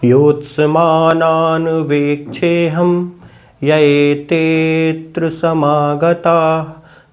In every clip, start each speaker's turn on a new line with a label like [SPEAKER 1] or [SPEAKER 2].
[SPEAKER 1] योत्स्मानान् वेक्षेऽहं ययेतेऽत्र समागताः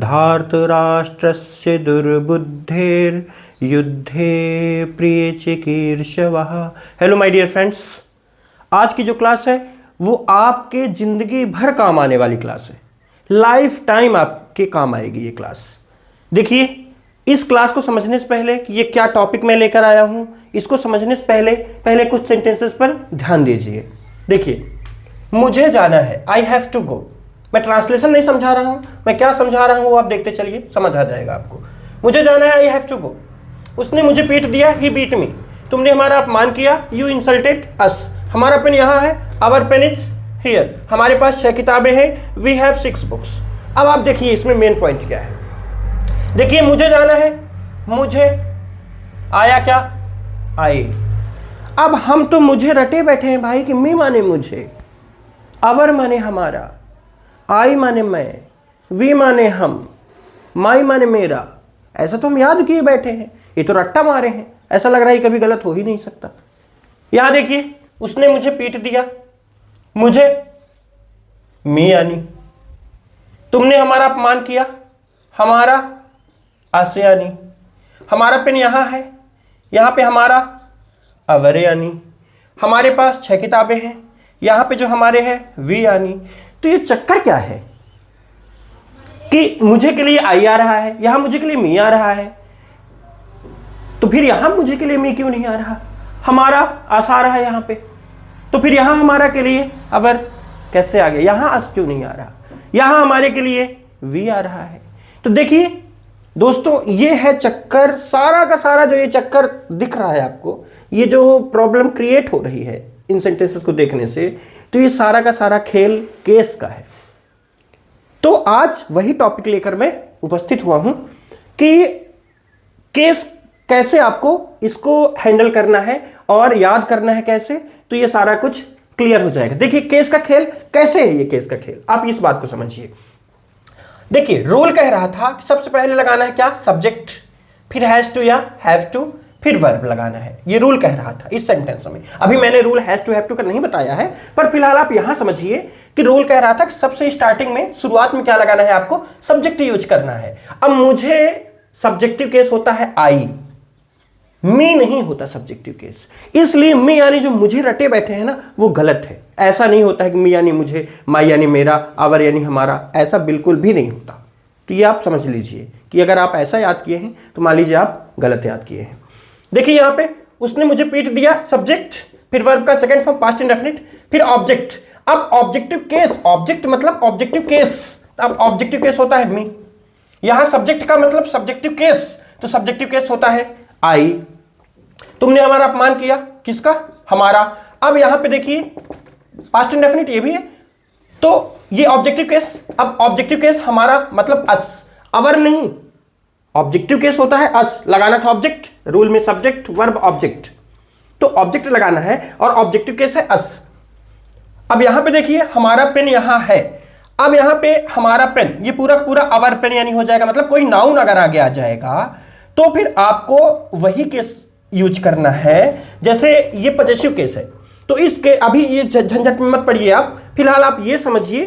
[SPEAKER 1] धार्तराष्ट्रस्य दुर्बुद्धेर्युद्धे प्रियचिकीर्षवः। Hello my dear friends, आज की जो क्लास है वो आपके ज़िंदगी भर काम आने वाली क्लास है। लाइफ टाइम आपके काम आएगी ये क्लास। देखिए, इस क्लास को समझने से पहले कि ये क्या टॉपिक मैं लेकर आया हूँ, इसको समझने से पहले कुछ सेंटेंसेस पर ध्यान दीजिए। देखिए, मुझे जाना है, आई हैव टू गो। मैं ट्रांसलेशन नहीं समझा रहा हूँ, मैं क्या समझा रहा हूँ वो आप देखते चलिए, समझ आ जाएगा आपको। मुझे जाना है, आई हैव टू गो। उसने मुझे पीट दिया, ही बीट मी। तुमने हमारा अपमान किया, यू इंसल्टेड अस। हमारा पेन यहाँ है, आवर पेन इज हियर। हमारे पास 6 किताबें हैं, वी हैव 6 बुक्स। अब आप देखिए इसमें मेन पॉइंट क्या है। देखिए, मुझे जाना है, मुझे आया क्या, आए। अब हम तो मुझे रटे बैठे हैं भाई कि मी माने मुझे, अवर माने हमारा, आई माने मैं, वी माने हम, माई माने मेरा। ऐसा तो हम याद किए बैठे हैं, ये तो रट्टा मारे हैं। ऐसा लग रहा है कभी गलत हो ही नहीं सकता। यहां देखिए, उसने मुझे पीट दिया, मुझे मी आनी। तुमने हमारा अपमान किया, हमारा आसे आनी। हमारा पेन यहां है, यहां पे हमारा अवरे आनी। हमारे पास 6 किताबें हैं, यहां पे जो हमारे हैं वी आनी। तो ये चक्कर क्या है कि मुझे के लिए आई आ रहा है, यहां मुझे के लिए मी आ रहा है, तो फिर यहां मुझे के लिए मी क्यों नहीं आ रहा? हमारा आस आ रहा है यहां पे, तो फिर यहां हमारा के लिए अवर कैसे आ गया? यहां अस क्यों नहीं आ रहा? यहां हमारे के लिए वी आ रहा है। तो देखिए दोस्तों, ये है चक्कर, सारा का सारा जो ये चक्कर दिख रहा है आपको, ये जो प्रॉब्लम क्रिएट हो रही है इन सेंटेंसेस को देखने से, तो ये सारा का सारा खेल केस का है। तो आज वही टॉपिक लेकर मैं उपस्थित हुआ हूं कि केस कैसे आपको इसको हैंडल करना है और याद करना है कैसे, तो ये सारा कुछ क्लियर हो जाएगा। देखिए, केस का खेल कैसे है, ये केस का खेल आप इस बात को समझिए। देखिए, रूल कह रहा था कि सबसे पहले लगाना है क्या, सब्जेक्ट, फिर हैज टू या हैव टू, फिर वर्ब लगाना है। ये रूल कह रहा था इस सेंटेंस में। अभी मैंने rule has to have to का नहीं बताया है, पर फिलहाल आप यहां समझिए कि रूल कह रहा था कि सबसे स्टार्टिंग में, शुरुआत में क्या लगाना है, आपको सब्जेक्ट यूज करना है। अब मुझे सब्जेक्टिव केस होता है आई, मी नहीं होता सब्जेक्टिव केस, इसलिए मी यानी जो मुझे रटे बैठे हैं ना, वो गलत है। ऐसा नहीं होता है कि मी यानी मुझे, माई यानी मेरा, आवर यानी हमारा, ऐसा बिल्कुल भी नहीं होता। तो ये आप समझ लीजिए कि अगर आप ऐसा याद किए हैं तो मान लीजिए आप गलत याद किए हैं। देखिए यहां पे उसने मुझे पीट दिया, सब्जेक्ट, फिर वर्ब का सेकंड फॉर्म पास्ट इंडेफिनिट, फिर ऑब्जेक्ट। अब ऑब्जेक्टिव केस, ऑब्जेक्ट मतलब ऑब्जेक्टिव केस, अब ऑब्जेक्टिव केस होता है मी। यहां सब्जेक्ट का मतलब सब्जेक्टिव केस, तो सब्जेक्टिव केस होता है आई। तुमने हमारा अपमान किया, किसका, हमारा। अब यहां पे देखिए पास्ट इंडेफिनिट ये भी है, तो ये ऑब्जेक्टिव केस। अब ऑब्जेक्टिव केस हमारा मतलब अस, अवर नहीं। ऑब्जेक्टिव केस होता है अस, लगाना था ऑब्जेक्ट, रूल में सब्जेक्ट वर्ब ऑब्जेक्ट, तो ऑब्जेक्ट लगाना है और ऑब्जेक्टिव केस है अस। अब यहां पे देखिए हमारा पेन यहां है, अब यहां पे हमारा पेन, ये पूरा पूरा अवर पेन यानी हो जाएगा, मतलब कोई नाउन अगर आगे आ जाएगा तो फिर आपको वही केस यूज करना है। जैसे ये पॉजेसिव केस है, तो इसके अभी ये झंझट में मत पड़िए आप, फिलहाल आप ये समझिए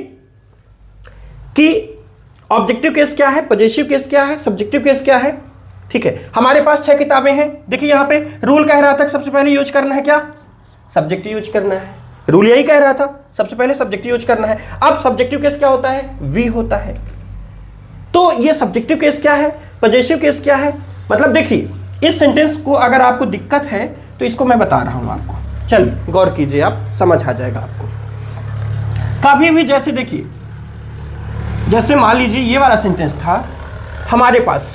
[SPEAKER 1] कि ऑब्जेक्टिव केस क्या है, पॉजेसिव केस क्या है, सब्जेक्टिव केस क्या है। ठीक है, हमारे पास 6 किताबें हैं। देखिए यहां पे रूल कह रहा था कि सबसे पहले यूज करना है क्या, सब्जेक्ट यूज करना है। रूल यही कह रहा था, सबसे पहले सब्जेक्ट यूज करना है। अब सब्जेक्टिव केस क्या होता है, वी होता है। तो ये सब्जेक्टिव केस क्या है, पॉजेसिव केस क्या है, मतलब देखिए इस सेंटेंस को अगर आपको दिक्कत है तो इसको मैं बता रहा हूं आपको, चलिए गौर कीजिए, आप समझ आ जाएगा आपको। कभी भी जैसे देखिए, जैसे मान लीजिए ये वाला सेंटेंस था, हमारे पास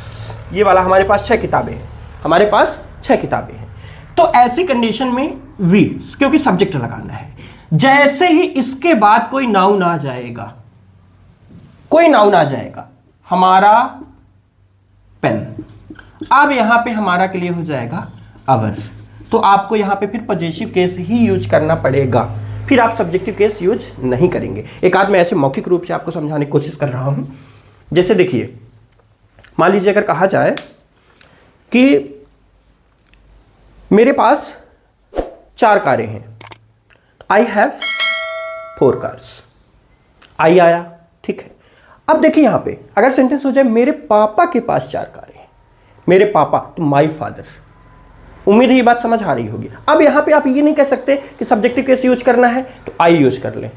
[SPEAKER 1] ये वाला, हमारे पास 6 किताबें हैं, हमारे पास 6 किताबें हैं, तो ऐसी कंडीशन में वी, क्योंकि सब्जेक्ट लगाना है, जैसे ही इसके बाद कोई नाउन आ जाएगा, कोई नाउन आ जाएगा, हमारा पेन, अब यहां पे हमारा के लिए हो जाएगा अवर, तो आपको यहां पे फिर पॉजेसिव केस ही यूज करना पड़ेगा, फिर आप सब्जेक्टिव केस यूज नहीं करेंगे। एक आध मैं ऐसे मौखिक रूप से आपको समझाने की कोशिश कर रहा हूं। जैसे देखिए, मान लीजिए अगर कहा जाए कि मेरे पास 4 कारें हैं, आई हैव 4 कार्स। आई आया, ठीक है। अब देखिए यहां पे अगर सेंटेंस हो जाए मेरे पापा के पास 4 कारें हैं, मेरे पापा, तो माई फादर। उम्मीद है ये बात समझ आ रही होगी। अब यहां पे आप ये नहीं कह सकते कि सब्जेक्टिव केस यूज करना है तो आई यूज कर लें।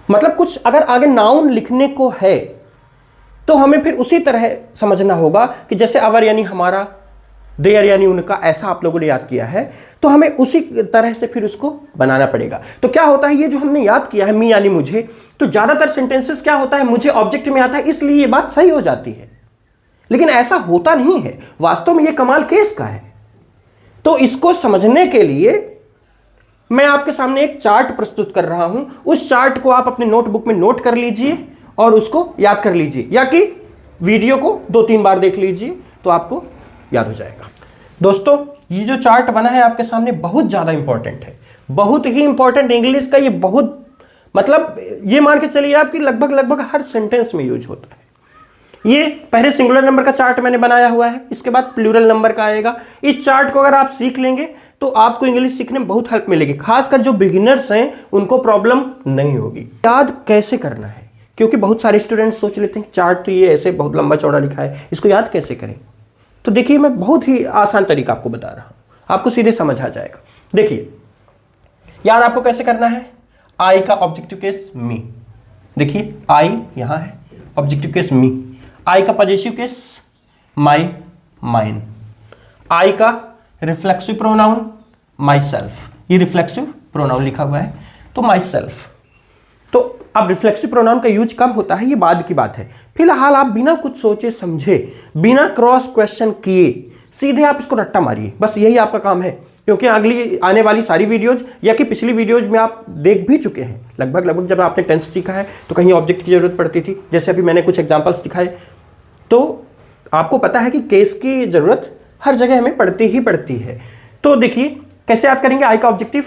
[SPEAKER 1] मतलब कुछ अगर आगे नाउन लिखने को है तो हमें फिर उसी तरह समझना होगा कि जैसे अवर यानी हमारा, देयर यानी उनका, ऐसा आप लोगों ने याद किया है तो हमें उसी तरह से फिर उसको बनाना पड़ेगा। तो क्या होता है, ये जो हमने याद किया है मी यानी मुझे, तो ज्यादातर सेंटेंसेस क्या होता है, मुझे ऑब्जेक्ट में आता है, इसलिए ये बात सही हो जाती है। लेकिन ऐसा होता नहीं है, वास्तव में ये कमाल केस का है। तो इसको समझने के लिए मैं आपके सामने एक चार्ट प्रस्तुत कर रहा हूं। उस चार्ट को आप अपने नोटबुक में नोट कर लीजिए और उसको याद कर लीजिए, या कि वीडियो को 2-3 बार देख लीजिए तो आपको याद हो जाएगा। दोस्तों ये जो चार्ट बना है आपके सामने बहुत ज्यादा इंपॉर्टेंट है, बहुत ही इंपॉर्टेंट। इंग्लिश का ये बहुत, मतलब ये मान के चलिए आपकी लगभग हर सेंटेंस में यूज होता है। ये पहले सिंगुलर नंबर का चार्ट मैंने बनाया हुआ है, इसके बाद प्लूरल नंबर का आएगा। इस चार्ट को अगर आप सीख लेंगे तो आपको इंग्लिश सीखने में बहुत हेल्प मिलेगी, खासकर जो बिगिनर्स हैं उनको प्रॉब्लम नहीं होगी। याद कैसे करना है, क्योंकि बहुत सारे स्टूडेंट्स सोच लेते हैं चार्ट तो ये ऐसे बहुत लंबा चौड़ा लिखा है, इसको याद कैसे करें। तो देखिए मैं बहुत ही आसान तरीका आपको बता रहा हूं, आपको सीधे समझ आ जाएगा। देखिए याद आपको कैसे करना है, आई का ऑब्जेक्टिव केस मी, देखिए आई यहां है, ऑब्जेक्टिव केस मी। आई का पॉजेसिव केस माई, माइन। आई का रिफ्लेक्सिव प्रोनाउन माई सेल्फ, ये रिफ्लेक्सिव प्रोनाउन लिखा हुआ है तो माई सेल्फ। तो अब रिफ्लेक्सिव प्रोनाउन का यूज कब होता है ये बाद की बात है। फिलहाल आप बिना कुछ सोचे समझे, बिना क्रॉस क्वेश्चन किए सीधे आप इसको रट्टा मारिए, बस यही आपका काम है। क्योंकि अगली आने वाली सारी वीडियोज या कि पिछली वीडियोज में आप देख भी चुके हैं लगभग जब आपने टेंस सीखा है तो कहीं ऑब्जेक्ट की जरूरत पड़ती थी, जैसे अभी मैंने कुछ एग्जांपल्स दिखाए, तो आपको पता है कि केस की जरूरत हर जगह हमें पड़ती ही पड़ती है। तो देखिए कैसे याद करेंगे, आई का ऑब्जेक्टिव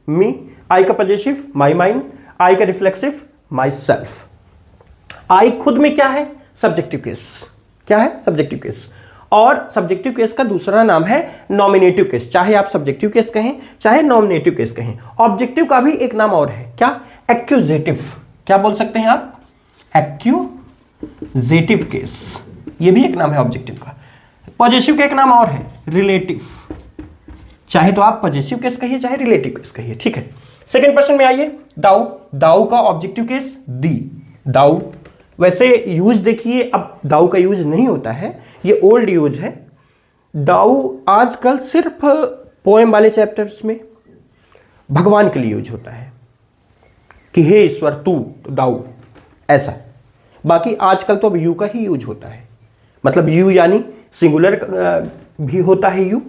[SPEAKER 1] मी, आई का पॉजेसिव माई माइन, आई का रिफ्लेक्सिव माई सेल्फ। आई खुद में क्या है, सब्जेक्टिव केस। क्या है, सब्जेक्टिव केस। और सब्जेक्टिव केस का दूसरा नाम है नॉमिनेटिव केस, चाहे आप सब्जेक्टिव केस कहें चाहे नॉमिनेटिव केस कहें। ऑब्जेक्टिव का भी एक नाम और है, क्या, एक्यूजेटिव। क्या बोल सकते हैं आप, एक्यूजेटिव केस, ये भी एक नाम है ऑब्जेक्टिव का। पॉजेसिव का एक नाम और है रिलेटिव, चाहे तो आप पॉजेसिव केस कहिए चाहे रिलेटिव केस कहिए, ठीक है। सेकंड पर्सन में आइए, दाऊ। दाऊ का ऑब्जेक्टिव केस दी, दाऊ। वैसे यूज देखिए अब दाऊ का यूज नहीं होता है, ये ओल्ड यूज है। दाऊ आजकल सिर्फ पोएम वाले चैप्टर्स में भगवान के लिए यूज होता है कि हे ईश्वर तू, दाऊ, ऐसा। बाकी आजकल तो अब यू का ही यूज होता है, मतलब यू यानी सिंगुलर भी होता है यू,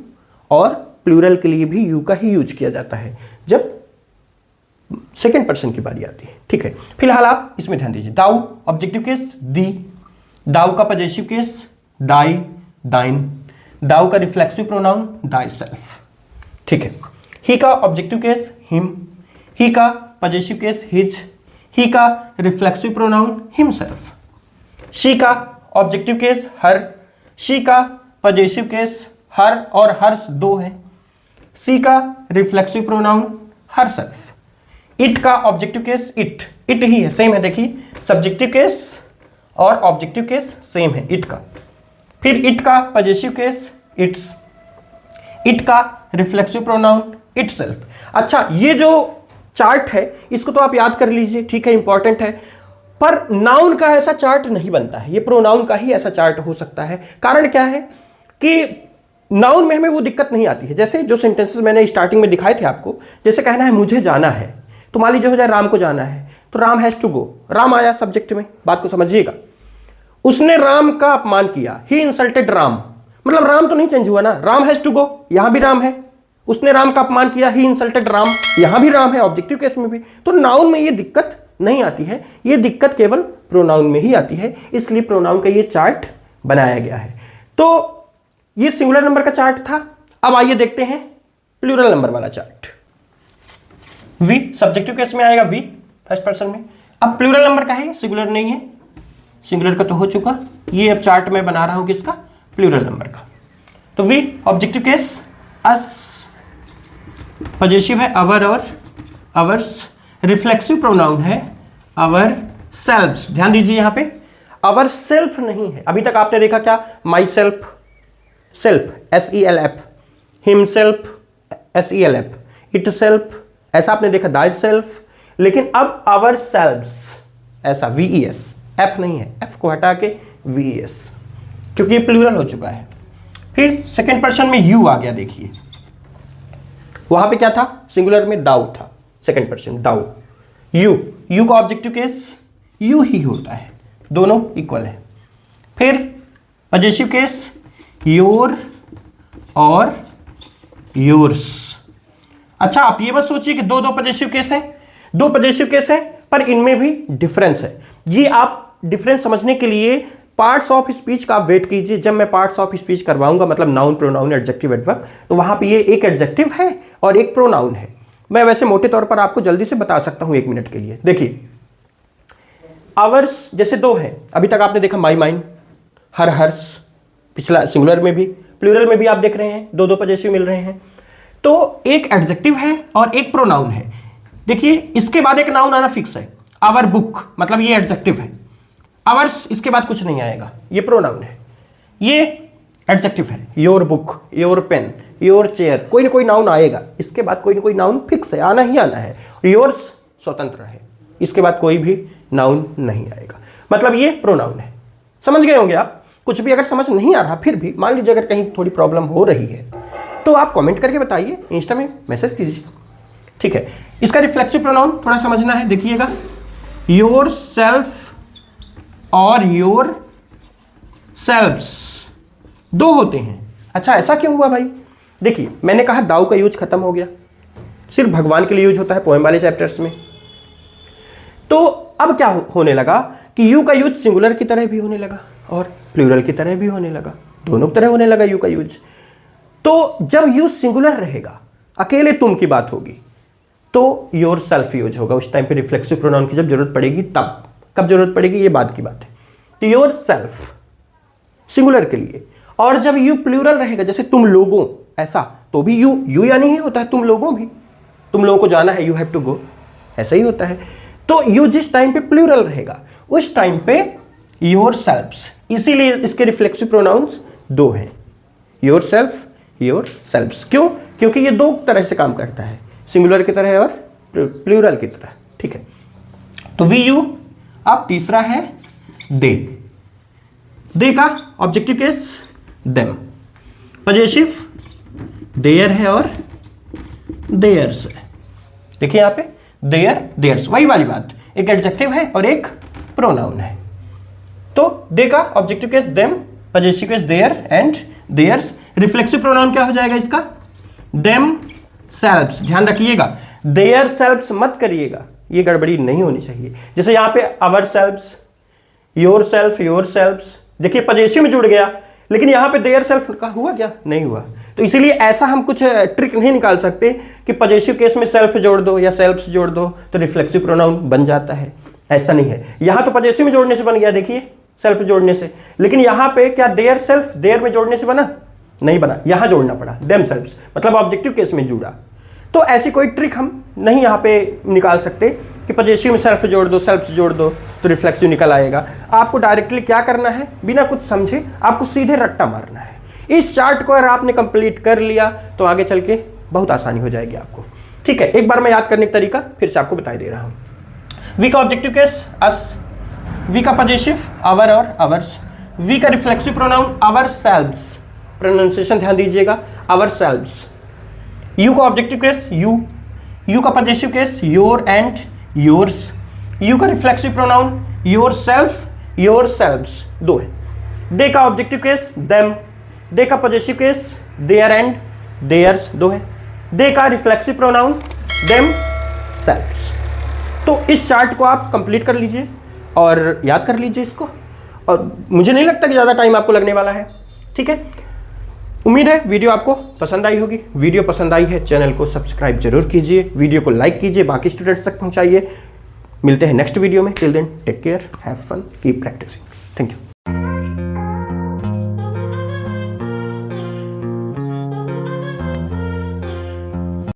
[SPEAKER 1] और प्लूरल के लिए भी यू का ही यूज किया जाता है जब सेकेंड पर्सन की बारी आती है, ठीक है। फिलहाल आप इसमें ध्यान दीजिए, दाऊ ऑब्जेक्टिव केस दी, दाऊ का पॉजेसिव केस दाई, दाइन, दाऊ का रिफ्लेक्सिव प्रोनाउन दाई सेल्फ, ठीक है। ही का ऑब्जेक्टिव केस हिम, ही का पॉजेसिव केस हिज, ही का रिफ्लेक्सिव प्रोनाउन हिमसेल्फ। शी का ऑब्जेक्टिव केस हर, शी का पॉजेसिव केस हर और हर्स दो है, सी का reflexive pronoun herself. It का ऑब्जेक्टिव केस इट, इट ही है, सेम है, देखिए सब्जेक्टिव केस और ऑब्जेक्टिव केस सेम है इट का। फिर इट का पॉजेसिव केस इट्स, इट का रिफ्लेक्सिव प्रोनाउन इटसेल्फ। अच्छा ये जो चार्ट है इसको तो आप याद कर लीजिए, ठीक है, इंपॉर्टेंट है, पर नाउन का ऐसा चार्ट नहीं बनता है, ये प्रोनाउन का ही ऐसा चार्ट हो सकता है। कारण क्या है कि नाउन में हमें वो दिक्कत नहीं आती है। जैसे जो सेंटेंसेस मैंने स्टार्टिंग में दिखाए थे आपको, जैसे कहना है मुझे जाना है, तो मान लीजिए हो जाए राम को जाना है, तो Ram has to go, Ram आया सब्जेक्ट में, बात को समझिएगा। उसने राम का अपमान किया, ही इंसल्टेड राम, मतलब राम तो नहीं चेंज हुआ ना, राम हैज टू गो, यहां भी राम है। उसने राम का अपमान किया, ही इंसल्टेड राम, यहां भी राम है, ऑब्जेक्टिव केस में भी। तो नाउन में ये दिक्कत नहीं आती है, ये दिक्कत केवल प्रोनाउन में ही आती है, इसलिए प्रोनाउन का ये चार्ट बनाया गया है। तो ये सिंगुलर नंबर का चार्ट था। अब आइए देखते हैं प्लूरल नंबर वाला चार्ट। वी सब्जेक्टिव केस में आएगा, वी फर्स्ट पर्सन में। अब प्लूरल नंबर का है, सिंगुलर नहीं है, सिंगुलर का तो हो चुका। ये अब चार्ट में बना रहा हूं किसका, प्लूरल नंबर का। तो we objective case us, possessive है अवर और आवर्स, रिफ्लेक्सिव प्रोनाउन है आवर सेल्फ्स। ध्यान दीजिए यहां पे आवर सेल्फ नहीं है। अभी तक आपने देखा क्या, my self, self SELF, himself SELF, it self, ऐसा आपने देखा दाई सेल्फ। लेकिन अब आवर सेल्फ्स ऐसा VES, F नहीं है, F को हटा के VES, क्योंकि ये प्लूरल हो चुका है। फिर सेकेंड पर्सन में यू आ गया। देखिए वहां पे क्या था, सिंगुलर में दाऊ था, सेकेंड पर्सन दाऊ। यू का ऑब्जेक्टिव केस यू ही होता है, दोनों इक्वल है। फिर पजेसिव केस योर और योर्स। अच्छा आप ये बस सोचिए कि दो पजेसिव केस है, दो पजेसिव केस है, पर इनमें भी डिफरेंस है। ये आप डिफरेंस समझने के लिए पार्ट्स ऑफ स्पीच का वेट कीजिए। जब मैं पार्ट्स ऑफ स्पीच करवाऊंगा, मतलब नाउन, प्रोनाउन, एडजेक्टिव, एडवर्ब, तो वहां पे ये एक एडजेक्टिव है और एक प्रोनाउन है। मैं वैसे मोटे तौर पर आपको जल्दी से बता सकता हूं 1 मिनट के लिए। देखिए आवर्स जैसे दो है, अभी तक आपने देखा माई, माइन, हर, हर्ष, पिछला सिंगुलर में भी, प्लूरल में भी आप देख रहे हैं दो पजेसिव मिल रहे हैं। तो एक एडजेक्टिव है और एक प्रोनाउन है। देखिए इसके बाद एक नाउन आना फिक्स है, आवर बुक, मतलब ये एडजेक्टिव है। आवर्स इसके बाद कुछ नहीं आएगा, ये प्रोनाउन है। ये एडजेक्टिव है, your book, your pen, your chair, कोई ना कोई नाउन आएगा। इसके बाद कोई ना कोई नाउन फिक्स है, आना ही आना है। योर्स स्वतंत्र है, इसके बाद कोई भी नाउन नहीं आएगा, मतलब ये प्रोनाउन है। समझ गए होंगे आप। कुछ भी अगर समझ नहीं आ रहा, फिर भी मान लीजिए अगर कहीं थोड़ी प्रॉब्लम हो रही है, तो आप कमेंट करके बताइए, इंस्टा में मैसेज कीजिए, ठीक है। इसका रिफ्लेक्सिव प्रोनाउन थोड़ा समझना है, देखिएगा योर सेल्फ और योर सेल्फ्स दो होते हैं। अच्छा ऐसा क्यों हुआ भाई? देखिए मैंने कहा दाऊ का यूज खत्म हो गया, सिर्फ भगवान के लिए यूज होता है पोएम वाले चैप्टर्स में। तो अब क्या होने लगा कि यू का यूज सिंगुलर की तरह भी होने लगा और प्लूरल की तरह भी होने लगा, दोनों की तरह होने लगा यू का यूज। तो जब यू सिंगुलर रहेगा, अकेले तुम की बात होगी, तो योर सेल्फ यूज होगा। उस टाइम पे रिफ्लेक्सिव प्रोनाउन की जब जरूरत पड़ेगी, तब कब जरूरत पड़ेगी ये बात की बात है। तो योर सेल्फ सिंगुलर के लिए, और जब यू प्लूरल रहेगा, जैसे तुम लोगों, ऐसा, तो भी यू यानी ही होता है तुम लोगों भी, तुम लोगों को जाना है, यू हैव टू गो, ऐसा ही होता है। तो यू जिस टाइम पे प्लूरल रहेगा उस टाइम पे योर सेल्फ्स, इसीलिए इसके रिफ्लेक्सिव प्रोनाउंस दो हैं, योर सेल्फ, योर सेल्फ्स। क्यों? क्योंकि ये दो तरह से काम करता है, सिंगुलर की तरह और प्लूरल की तरह, ठीक है। तो वी यू। अब तीसरा है दे। दे का objective case them, possessive their है और देयर्स है। देखिए यहां पे देयर, देयर्स, वही वाली बात, एक एडजेक्टिव है और एक प्रोनाउन है। तो दे का objective case them, possessive case their and theirs. Reflexive pronoun क्या हो जाएगा इसका? Themselves. ध्यान रखिएगा देयर सेल्फ्स मत करिएगा, ये गड़बड़ी नहीं होनी चाहिए। जैसे यहां पे ourselves, yourself, yourselves, देखिए पजेसिव में जुड़ गया, लेकिन यहां पे देयर सेल्फ का हुआ क्या? नहीं हुआ। तो इसीलिए ऐसा हम कुछ ट्रिक नहीं निकाल सकते कि पजेसिव केस में सेल्फ जोड़ दो या सेल्फ्स जोड़ दो तो रिफ्लेक्सिव प्रोनाउन बन जाता है, ऐसा नहीं है। यहां तो पजेसिव में जोड़ने से बन गया, देखिए सेल्फ जोड़ने से, लेकिन यहां पे क्या देयर सेल्फ देयर में जोड़ने से बना? नहीं बना, यहां जोड़ना पड़ा, देम सेल्फ्स, मतलब ऑब्जेक्टिव केस में जुड़ा। तो ऐसी कोई ट्रिक हम नहीं यहाँ पे निकाल सकते कि पजेसिव में सेल्फ जोड़ दो, सेल्फ्स जोड़ दो तो रिफ्लेक्सिव निकल आएगा। आपको डायरेक्टली क्या करना है, बिना कुछ समझे आपको सीधे रट्टा मारना है। इस चार्ट को अगर आपने कंप्लीट कर लिया तो आगे चल के बहुत आसानी हो जाएगी आपको, ठीक है। एक बार मैं याद करने का तरीका फिर से आपको बता दे रहा हूँ। वी का ऑब्जेक्टिव केस अस, वी का पजेसिव आवर और आवर्स, वी का reflexive pronoun ourselves, pronunciation ध्यान दीजिएगा, आवर सेल्व्स। यू का ऑब्जेक्टिव केस यू, यू का possessive case your and yours, you का reflexive pronoun yourself, yourselves, दो है। दे का ऑब्जेक्टिव केस देम, दे का possessive case their and theirs, दो है। दे का रिफ्लेक्सिव प्रोनाउन देम सेल्व्स। तो इस चार्ट को आप कंप्लीट कर लीजिए और याद कर लीजिए इसको, और मुझे नहीं लगता कि ज़्यादा टाइम आपको लगने वाला है, ठीक है। उम्मीद है वीडियो आपको पसंद आई होगी। वीडियो पसंद आई है चैनल को सब्सक्राइब जरूर कीजिए, वीडियो को लाइक कीजिए, बाकी स्टूडेंट्स तक पहुंचाइए। मिलते हैं नेक्स्ट वीडियो में, till then take care, have fun, keep practising, thank you.